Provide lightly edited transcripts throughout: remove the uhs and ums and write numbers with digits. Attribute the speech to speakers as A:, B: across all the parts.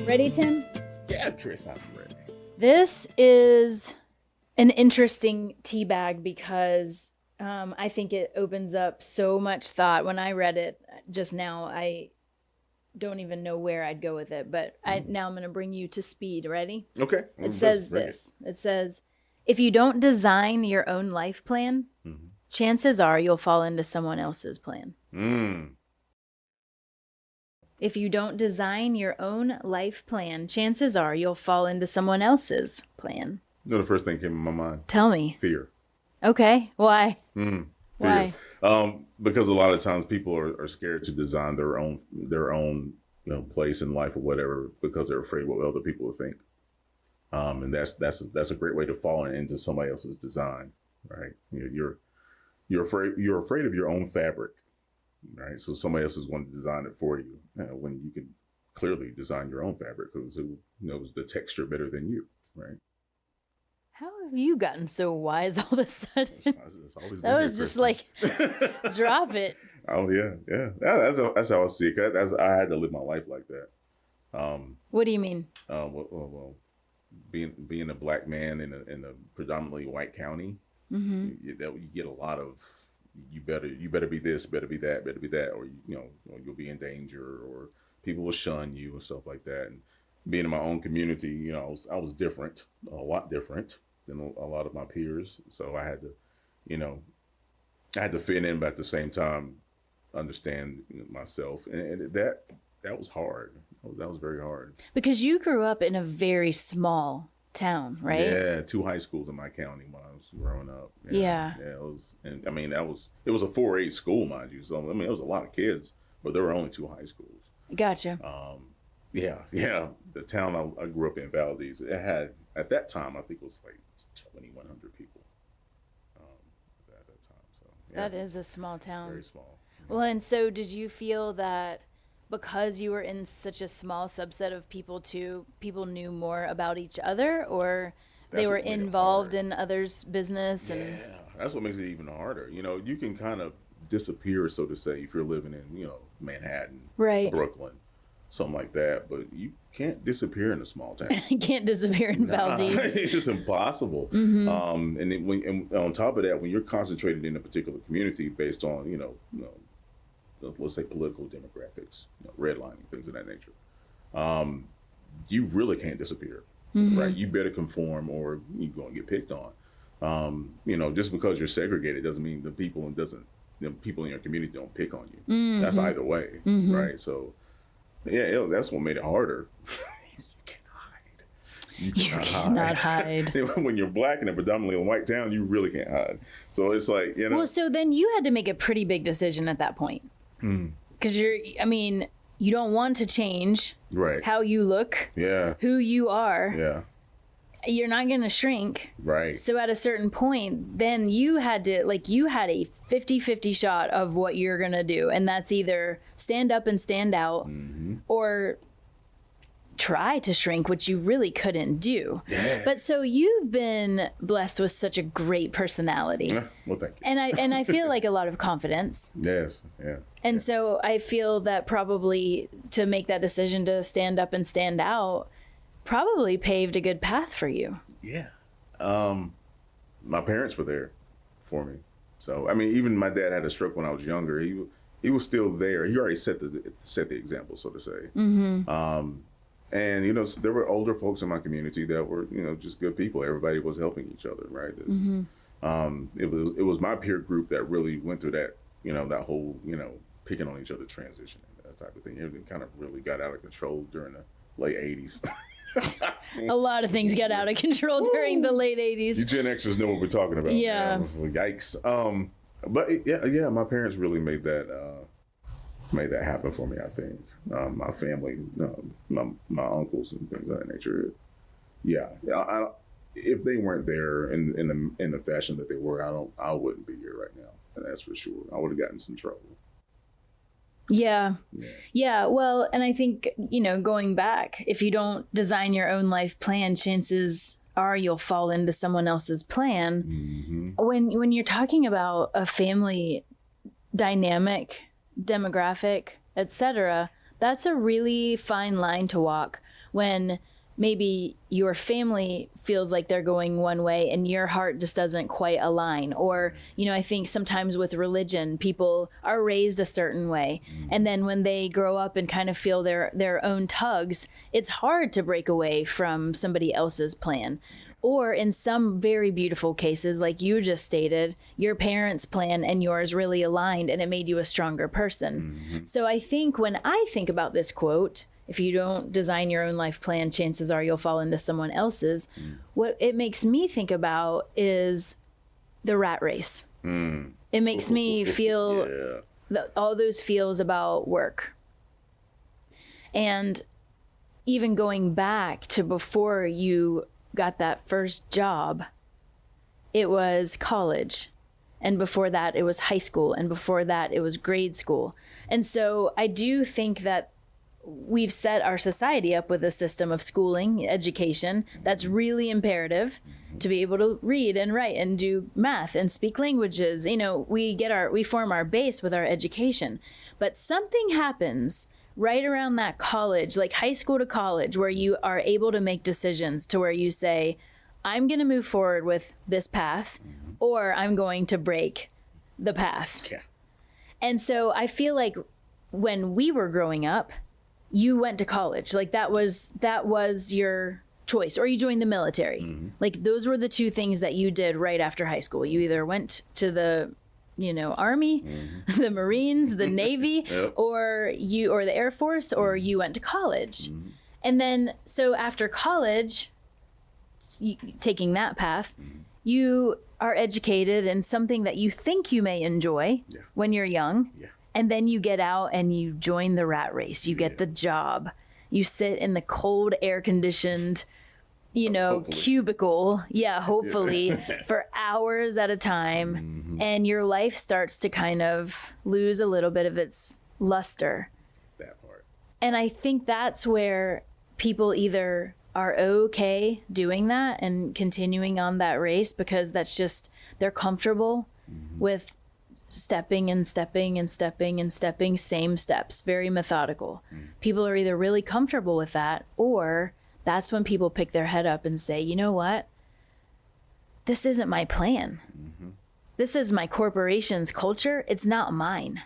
A: Ready, Tim?
B: Yeah, Chris, I'm ready.
A: This is an interesting tea bag because I think it opens up so much thought. When I read it just now, I don't even know where I'd go with it, but now I'm going to bring you to speed. Ready?
B: Okay.
A: It says this. It says, if you don't design your own life plan, chances are you'll fall into someone else's plan. If you don't design your own life plan, chances are you'll fall into someone else's plan.
B: You know, the first thing came in my mind.
A: Tell me.
B: Fear.
A: Okay. Why?
B: Fear.
A: Why?
B: Because a lot of times people are scared to design their own place in life or whatever because they're afraid what other people will think. And that's a great way to fall into somebody else's design, right? You're afraid of your own fabric, right? So somebody else is going to design it for you when you can clearly design your own fabric because who knows the texture better than you, right? How
A: have you gotten so wise all of a sudden?
B: That
A: was just like, drop it.
B: Oh yeah. That's how I see it. I had to live my life like that.
A: What do you mean?
B: Well, being a black man in a predominantly white county, you get a lot of you better be this, better be that, or you'll be in danger, or people will shun you and stuff like that. And being in my own community, I was different, a lot different than a lot of my peers. So I had to fit in, but at the same time understand myself, and that was hard. That was very hard.
A: Because you grew up in a very small town, right?
B: Yeah, 2 high schools in my county when I was growing up.
A: Yeah.
B: It was, and I mean, it was a 4-8 school, mind you. So I mean, it was a lot of kids, but there were only 2 high schools.
A: Gotcha.
B: Yeah. The town I grew up in, Valdez, it had at that time I think it was like 2,100 people. At that time, so yeah.
A: That is a small town.
B: Very small.
A: Well, and so did you feel that because you were in such a small subset of people too, people knew more about each other, or they were involved in others' business?
B: Yeah, that's what makes it even harder. You can kind of disappear, so to say, if you're living in, Manhattan,
A: right,
B: Brooklyn, something like that. But you can't disappear in a small town.
A: You can't disappear in Valdez.
B: It's impossible.
A: Mm-hmm.
B: And on top of that, when you're concentrated in a particular community based on, let's say political demographics, redlining, things of that nature, you really can't disappear, right? You better conform or you're going to get picked on. Just because you're segregated doesn't mean the people in your community don't pick on you. Mm-hmm. That's either way, right? So, yeah, that's what made it harder. You
A: cannot hide.
B: When you're black in a predominantly white town, you really can't hide. So it's like,
A: Well, so then you had to make a pretty big decision at that point. Because you don't want to change how you look, who you are.
B: Yeah.
A: You're not going to shrink.
B: Right.
A: So at a certain point, then you had a 50-50 shot of what you're going to do. And that's either stand up and stand out or try to shrink, which you really couldn't do.
B: Yeah.
A: But so you've been blessed with such a great personality.
B: Yeah. Well, thank you.
A: And I feel like a lot of confidence.
B: Yes. Yeah.
A: And so I feel that probably to make that decision to stand up and stand out probably paved a good path for you.
B: Yeah. My parents were there for me. So, I mean, even my dad had a stroke when I was younger. He was still there. He already set the example, so to say. Mm-hmm. And, there were older folks in my community that were, just good people. Everybody was helping each other, right? It was my peer group that really went through that, that whole, picking on each other transition, that type of thing. Everything kind of really got out of control during the late 80s.
A: A lot of things got out of control during the late 80s.
B: You Gen Xers know what we're talking about.
A: Yeah.
B: Yikes. But yeah, my parents really made that happen for me, I think. My family, my uncles and things of that nature. Yeah. If they weren't there in the fashion that they were, I wouldn't be here right now. And that's for sure. I would have gotten some trouble.
A: Yeah. Well, and I think, going back, if you don't design your own life plan, chances are you'll fall into someone else's plan. Mm-hmm. When you're talking about a family dynamic, demographic, etc., that's a really fine line to walk when maybe your family feels like they're going one way and your heart just doesn't quite align. Or, I think sometimes with religion, people are raised a certain way. And then when they grow up and kind of feel their own tugs, it's hard to break away from somebody else's plan. Or in some very beautiful cases, like you just stated, your parents' plan and yours really aligned and it made you a stronger person. So I think when I think about this quote, if you don't design your own life plan, chances are you'll fall into someone else's. What it makes me think about is the rat race. It makes me feel all those feels about work. And even going back to before you got that first job, it was college. And before that, it was high school. And before that, it was grade school. And so I do think that we've set our society up with a system of schooling, education, that's really imperative to be able to read and write and do math and speak languages. We form our base with our education. But something happens right around that college, like high school to college, where you are able to make decisions to where you say, I'm going to move forward with this path, or I'm going to break the path. Yeah. And so I feel like when we were growing up, you went to college. Like that was your choice, or you joined the military. Like those were the two things that you did right after high school. You either went to the Army, the Marines, the Navy, or the Air Force, or you went to college. And then, so after college, taking that path, you are educated in something that you think you may enjoy when you're young. And then you get out and you join the rat race. You get the job. You sit in the cold, air-conditioned, cubicle. Yeah, hopefully, for hours at a time. And your life starts to kind of lose a little bit of its luster.
B: That part.
A: And I think that's where people either are okay doing that and continuing on that race because that's just, they're comfortable with stepping and stepping and stepping and stepping, same steps, very methodical. People are either really comfortable with that, or that's when people pick their head up and say, you know what? This isn't my plan. This is my corporation's culture. It's not mine.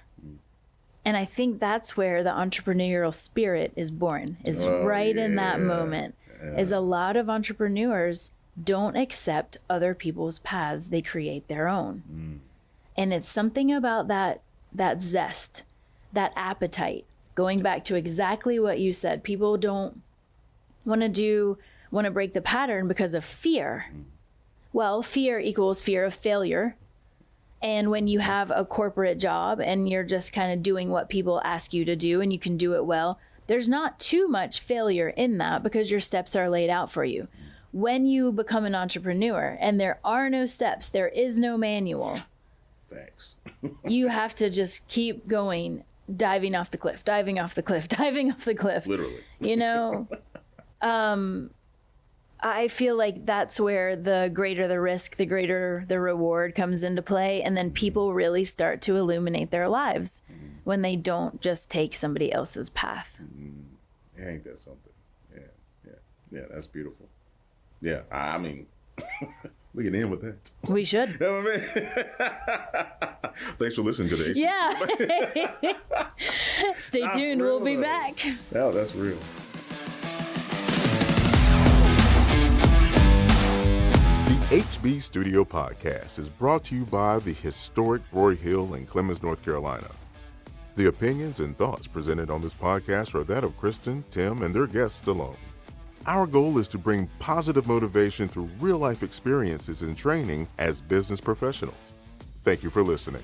A: And I think that's where the entrepreneurial spirit is born, is in that moment. Is a lot of entrepreneurs don't accept other people's paths. They create their own. And it's something about that zest, that appetite, going back to exactly what you said. People don't want to break the pattern because of fear. Well, fear equals fear of failure. And when you have a corporate job and you're just kind of doing what people ask you to do and you can do it well, there's not too much failure in that because your steps are laid out for you. When you become an entrepreneur and there are no steps, there is no manual.
B: Thanks.
A: You have to just keep going, diving off the cliff, diving off the cliff, diving off the cliff.
B: Literally.
A: I feel like that's where the greater the risk, the greater the reward comes into play. And then people really start to illuminate their lives when they don't just take somebody else's path.
B: Ain't that something? Yeah, that's beautiful. Yeah, I mean, we can end with that.
A: We should.
B: You know what I mean? Thanks for listening to the
A: Yeah. Stay tuned. We'll be back.
B: Oh, that's real. The HB Studio Podcast is brought to you by the historic Roy Hill in Clemens, North Carolina. The opinions and thoughts presented on this podcast are that of Kristin, Tim, and their guests alone. Our goal is to bring positive motivation through real-life experiences and training as business professionals. Thank you for listening.